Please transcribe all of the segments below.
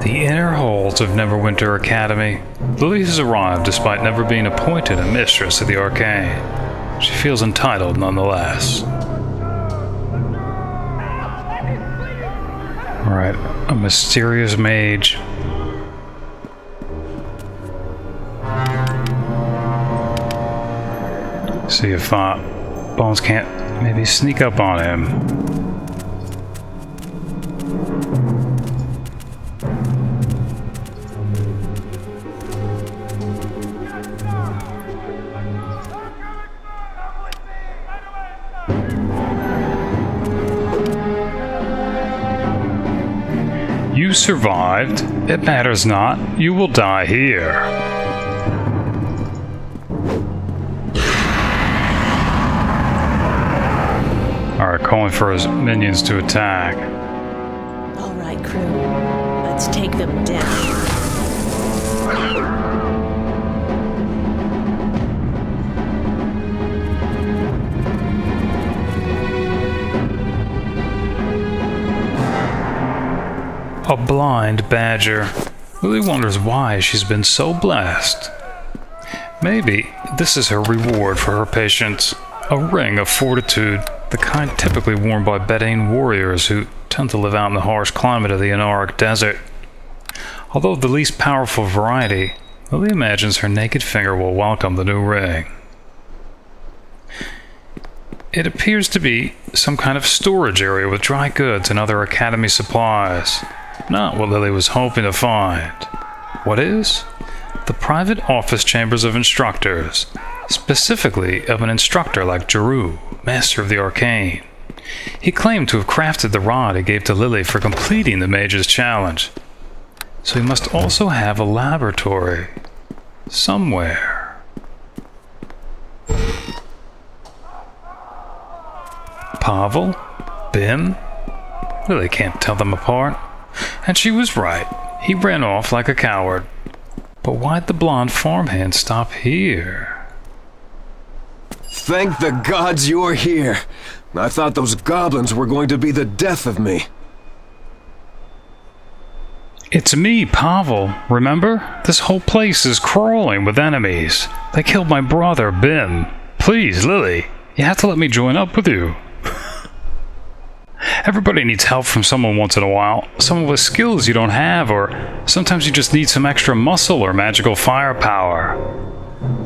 The inner halls of Neverwinter Academy. Lilly has arrived despite never being appointed a mistress of the arcane. She feels entitled nonetheless. Alright, a mysterious mage. See if Bones can't maybe sneak up on him. You survived. It matters not. You will die here. Alright, calling for his minions to attack. Alright, crew. Let's take them down. A blind badger. Lilly wonders why she's been so blessed. Maybe this is her reward for her patience. A ring of fortitude, the kind typically worn by Bedane warriors who tend to live out in the harsh climate of the Anaric desert. Although the least powerful variety, Lilly imagines her naked finger will welcome the new ring. It appears to be some kind of storage area with dry goods and other academy supplies. Not what Lilly was hoping to find. What is? The private office chambers of instructors, specifically of an instructor like Jeru, master of the arcane. He claimed to have crafted the rod he gave to Lilly for completing the mage's challenge. So he must also have a laboratory. Somewhere. Pavel? Bim? Lilly can't tell them apart. And she was right. He ran off like a coward. But why'd the blonde farmhand stop here? Thank the gods you're here. I thought those goblins were going to be the death of me. It's me, Pavel. Remember? This whole place is crawling with enemies. They killed my brother, Bim. Please, Lilly, you have to let me join up with you. Everybody needs help from someone once in a while. Someone with skills you don't have, or sometimes you just need some extra muscle or magical firepower.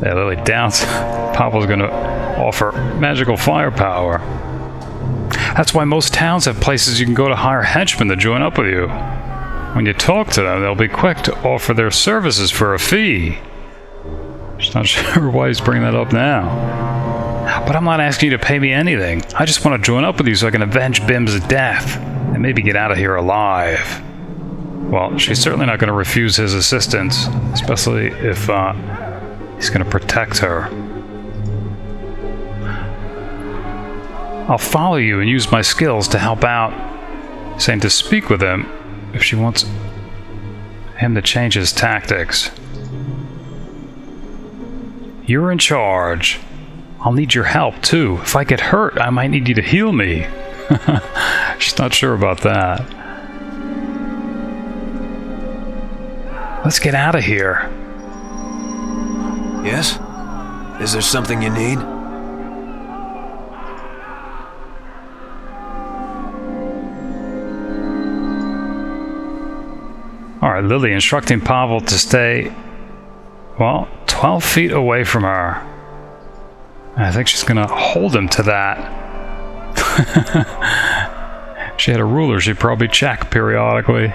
Yeah, Lilly doubts Pavel's gonna offer magical firepower. That's why most towns have places you can go to hire henchmen to join up with you. When you talk to them, they'll be quick to offer their services for a fee. Just not sure why he's bringing that up now. But I'm not asking you to pay me anything. I just want to join up with you so I can avenge Bim's death and maybe get out of here alive. Well, she's certainly not going to refuse his assistance, especially if he's going to protect her. I'll follow you and use my skills to help out, saying to speak with him if she wants him to change his tactics. You're in charge. I'll need your help, too. If I get hurt, I might need you to heal me. She's not sure about that. Let's get out of here. Yes? Is there something you need? Alright, Lilly instructing Pavel to stay, 12 feet away from her. I think she's gonna hold him to that. If she had a ruler, she'd probably check periodically.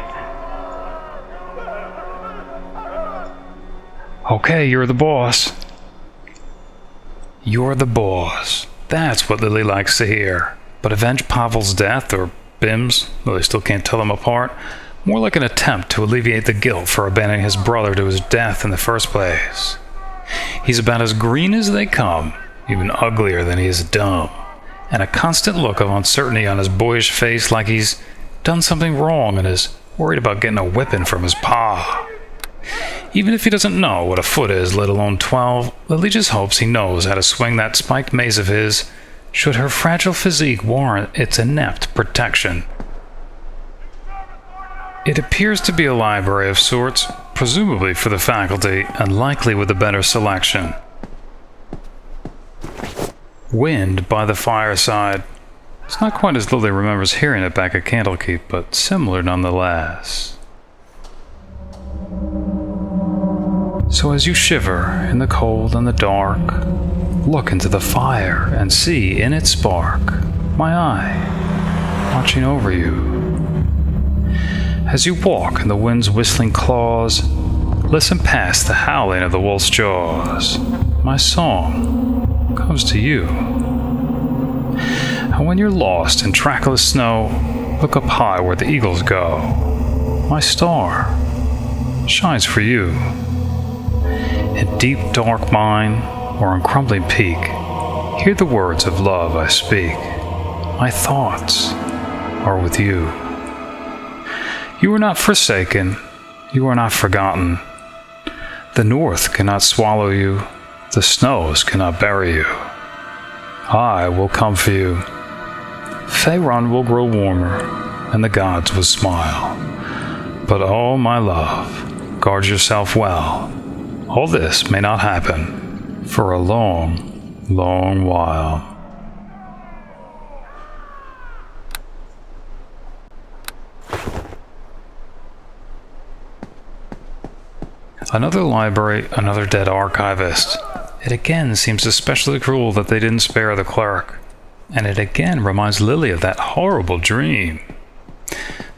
Okay, you're the boss. You're the boss. That's what Lilly likes to hear. But avenge Pavel's death, or Bim's, Lilly still can't tell them apart, more like an attempt to alleviate the guilt for abandoning his brother to his death in the first place. He's about as green as they come. Even uglier than he is dumb, and a constant look of uncertainty on his boyish face like he's done something wrong and is worried about getting a whipping from his pa. Even if he doesn't know what a foot is, let alone 12, Lilly just hopes he knows how to swing that spiked mace of his, should her fragile physique warrant its inept protection. It appears to be a library of sorts, presumably for the faculty, and likely with a better selection. Wind by the fireside. It's not quite as Lilly remembers hearing it back at Candlekeep, but similar nonetheless. So as you shiver in the cold and the dark, look into the fire and see in its spark my eye watching over you. As you walk in the wind's whistling claws, listen past the howling of the wolf's jaws. My song comes to you. And when you're lost in trackless snow, look up high where the eagles go. My star shines for you. In deep dark mine or on crumbling peak, hear the words of love I speak. My thoughts are with you. You are not forsaken, you are not forgotten. The north cannot swallow you, the snows cannot bury you. I will come for you. Faerun will grow warmer, and the gods will smile. But oh, my love, guard yourself well. All this may not happen for a long, long while. Another library, another dead archivist. It again seems especially cruel that they didn't spare the clerk. And it again reminds Lilly of that horrible dream.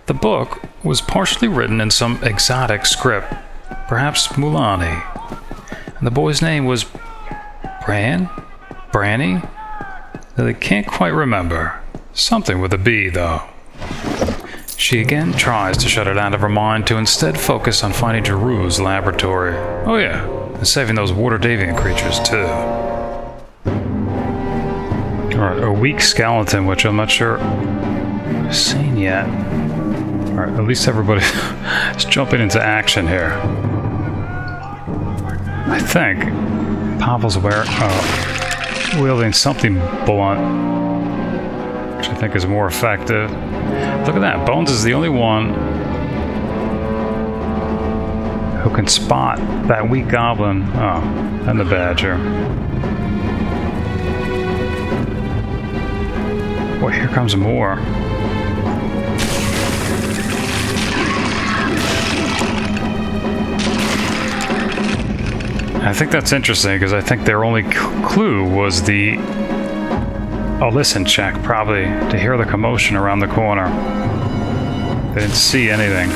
The book was partially written in some exotic script, perhaps Mulani. And the boy's name was Branny? Lilly can't quite remember. Something with a B, though. She again tries to shut it out of her mind to instead focus on finding Jeru's laboratory. Oh yeah, and saving those water deviant creatures too. Alright, a weak skeleton, which I'm not sure I've seen yet. Alright, at least everybody is jumping into action here. I think Pavel's wielding something blunt, which I think is more effective. Look at that, Bones is the only one who can spot that weak goblin. Oh, and the badger. Boy, here comes more. I think that's interesting because I think their only clue was the listen check, probably, to hear the commotion around the corner. They didn't see anything.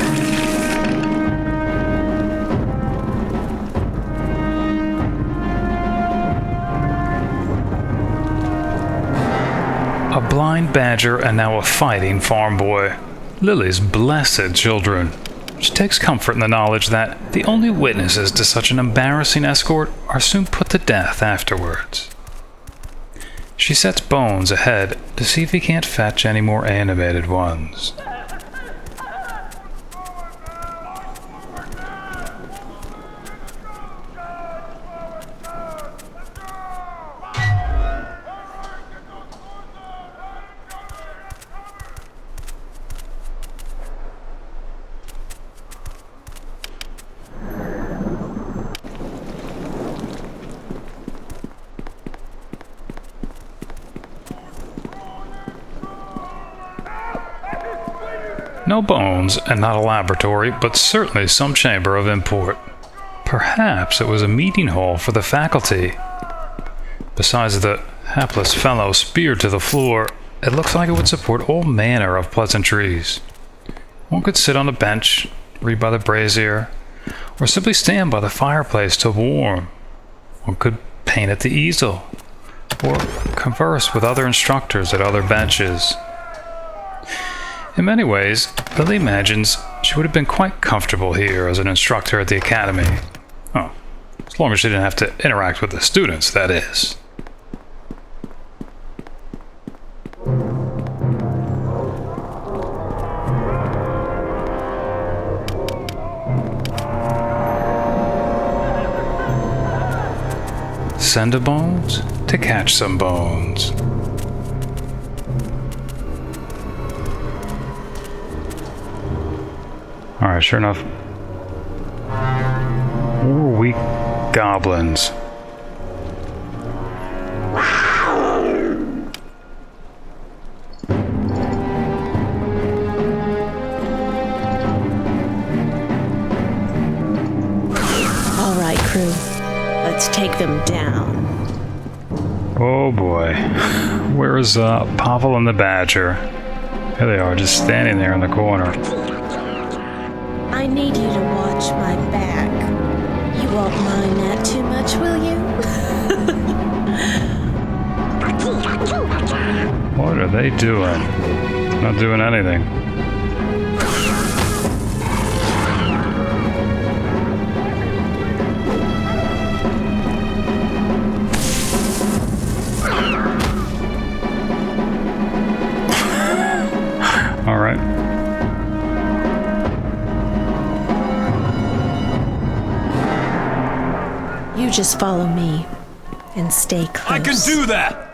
A blind badger and now a fighting farm boy. Lilly's blessed children. She takes comfort in the knowledge that the only witnesses to such an embarrassing escort are soon put to death afterwards. She sets Bones ahead to see if he can't fetch any more animated ones. No bones, and not a laboratory, but certainly some chamber of import. Perhaps it was a meeting hall for the faculty. Besides the hapless fellow speared to the floor, it looks like it would support all manner of pleasantries. One could sit on a bench, read by the brazier, or simply stand by the fireplace to warm. One could paint at the easel, or converse with other instructors at other benches. In many ways, Lilly imagines she would have been quite comfortable here as an instructor at the academy. Oh, as long as she didn't have to interact with the students, that is. Send a bones to catch some bones. Alright, sure enough. More weak goblins. All right, crew. Let's take them down. Oh boy. Where's Pavel and the Badger? Here they are, just standing there in the corner. I need you to watch my back. You won't mind that too much, will you? What are they doing? Not doing anything. All right. You just follow me and stay close. I can do that!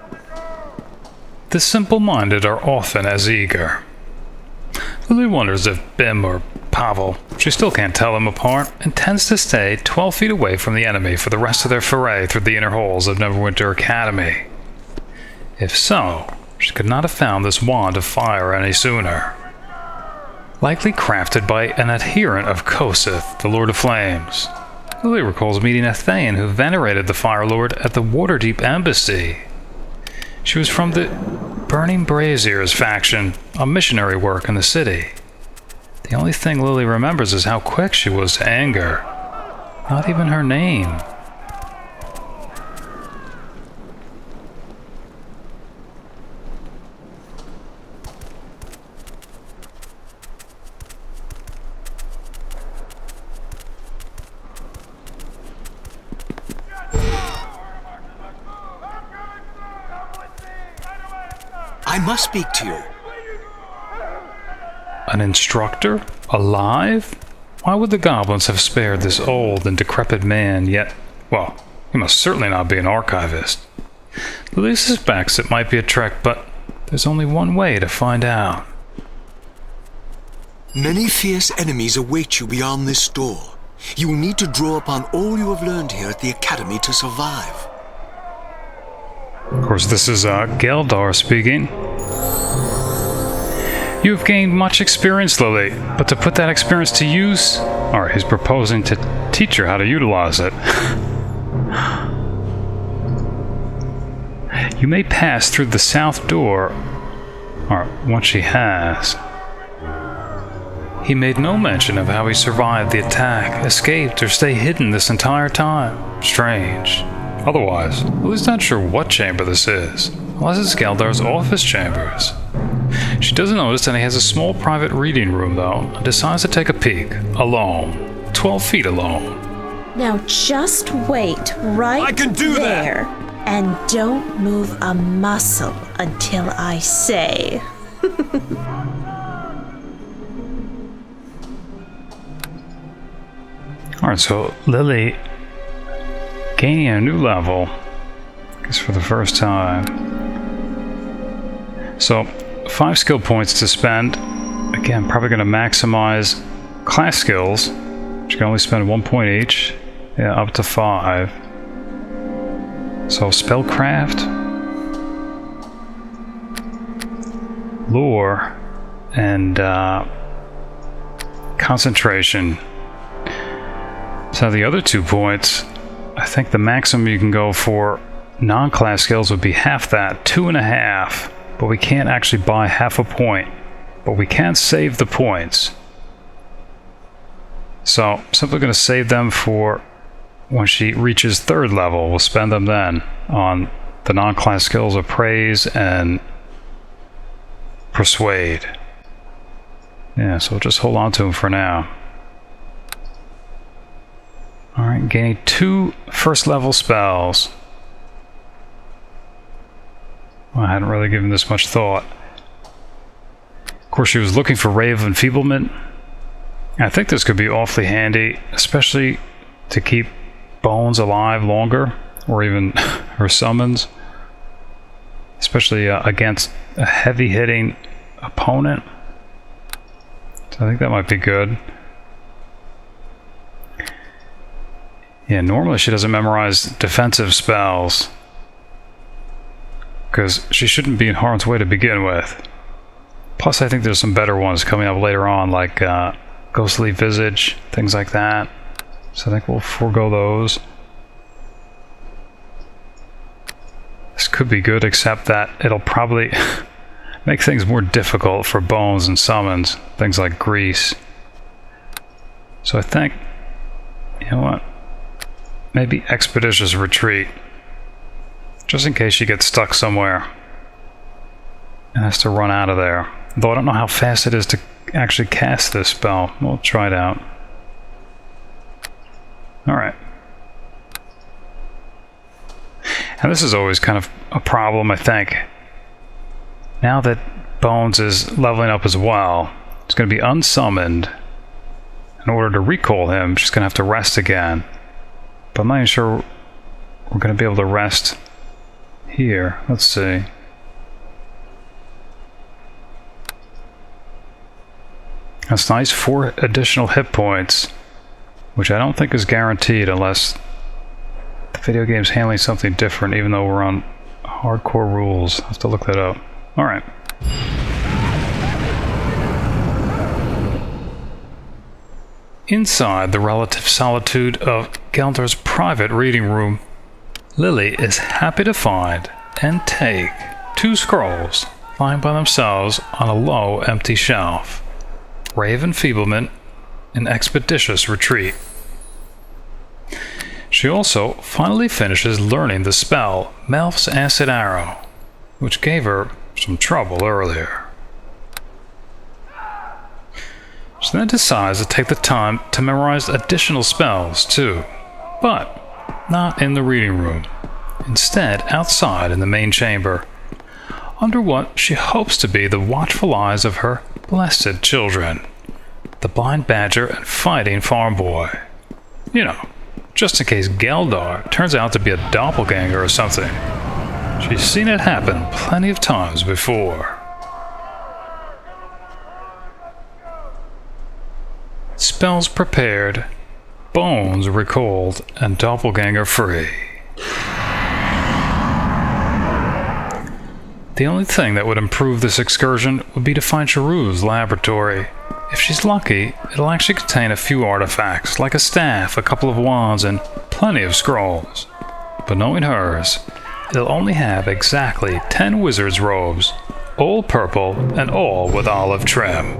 The simple-minded are often as eager. Lilly wonders if Bim or Pavel, she still can't tell them apart, intends to stay 12 feet away from the enemy for the rest of their foray through the inner halls of Neverwinter Academy. If so, she could not have found this wand of fire any sooner. Likely crafted by an adherent of Koseth, the Lord of Flames. Lilly recalls meeting a Thane who venerated the Fire Lord at the Waterdeep Embassy. She was from the Burning Braziers faction, on missionary work in the city. The only thing Lilly remembers is how quick she was to anger. Not even her name. I must speak to you. An instructor? Alive? Why would the goblins have spared this old and decrepit man, yet, well, he must certainly not be an archivist. Lilly suspects it might be a trick, but there's only one way to find out. Many fierce enemies await you beyond this door. You will need to draw upon all you have learned here at the Academy to survive. Of course, this is Geldar speaking. You have gained much experience, Lilly, but to put that experience to use, or he's proposing to teach her how to utilize it. You may pass through the south door, or once she has. He made no mention of how he survived the attack, escaped, or stayed hidden this entire time. Strange. Otherwise, Lily's not sure what chamber this is, unless it's Geldar's office chambers. She doesn't notice that he has a small private reading room, though, and decides to take a peek, alone, 12 feet alone. Now just wait right I can do there and don't move a muscle until I say. Alright, so Lilly gaining a new level, I guess for the first time. So, 5 skill points to spend. Again, probably going to maximize class skills, which you can only spend 1 point each. Yeah, up to 5. So, spellcraft, lore, and concentration. So the other 2 points, I think the maximum you can go for non-class skills would be half that, 2.5. But we can't actually buy half a point. But we can save the points. So simply going to save them for when she reaches 3rd level. We'll spend them then on the non-class skills of praise and persuade. Yeah, so we'll just hold on to them for now. Alright, gaining 2 first level spells. Well, I hadn't really given this much thought. Of course, she was looking for Ray of Enfeeblement. I think this could be awfully handy, especially to keep Bones alive longer, or even her summons. Especially against a heavy-hitting opponent. So I think that might be good. Yeah, normally she doesn't memorize defensive spells, because she shouldn't be in harm's way to begin with. Plus, I think there's some better ones coming up later on, like Ghostly Visage, things like that. So I think we'll forego those. This could be good, except that it'll probably make things more difficult for bones and summons, things like grease. So I think, you know what? Maybe Expeditious Retreat, just in case she gets stuck somewhere and has to run out of there. Though I don't know how fast it is to actually cast this spell. We'll try it out. Alright. And this is always kind of a problem, I think. Now that Bones is leveling up as well, it's going to be unsummoned. In order to recall him, she's going to have to rest again. But I'm not even sure we're going to be able to rest here. Let's see. That's nice. 4 additional hit points, which I don't think is guaranteed unless the video game's handling something different, even though we're on hardcore rules. I'll have to look that up. Alright. Inside the relative solitude of Geldar's private reading room, Lilly is happy to find and take 2 scrolls lying by themselves on a low, empty shelf. Brave Enfeeblement and Expeditious Retreat. She also finally finishes learning the spell Melf's Acid Arrow, which gave her some trouble earlier. She then decides to take the time to memorize additional spells too, but not in the reading room. Instead, outside in the main chamber, under what she hopes to be the watchful eyes of her blessed children, the blind badger and fighting farm boy. You know, just in case Geldar turns out to be a doppelganger or something. She's seen it happen plenty of times before. Spells prepared, bones recalled, and doppelganger free. The only thing that would improve this excursion would be to find Charu's laboratory. If she's lucky, it'll actually contain a few artifacts, like a staff, a couple of wands, and plenty of scrolls. But knowing hers, it'll only have exactly 10 wizard's robes, all purple and all with olive trim.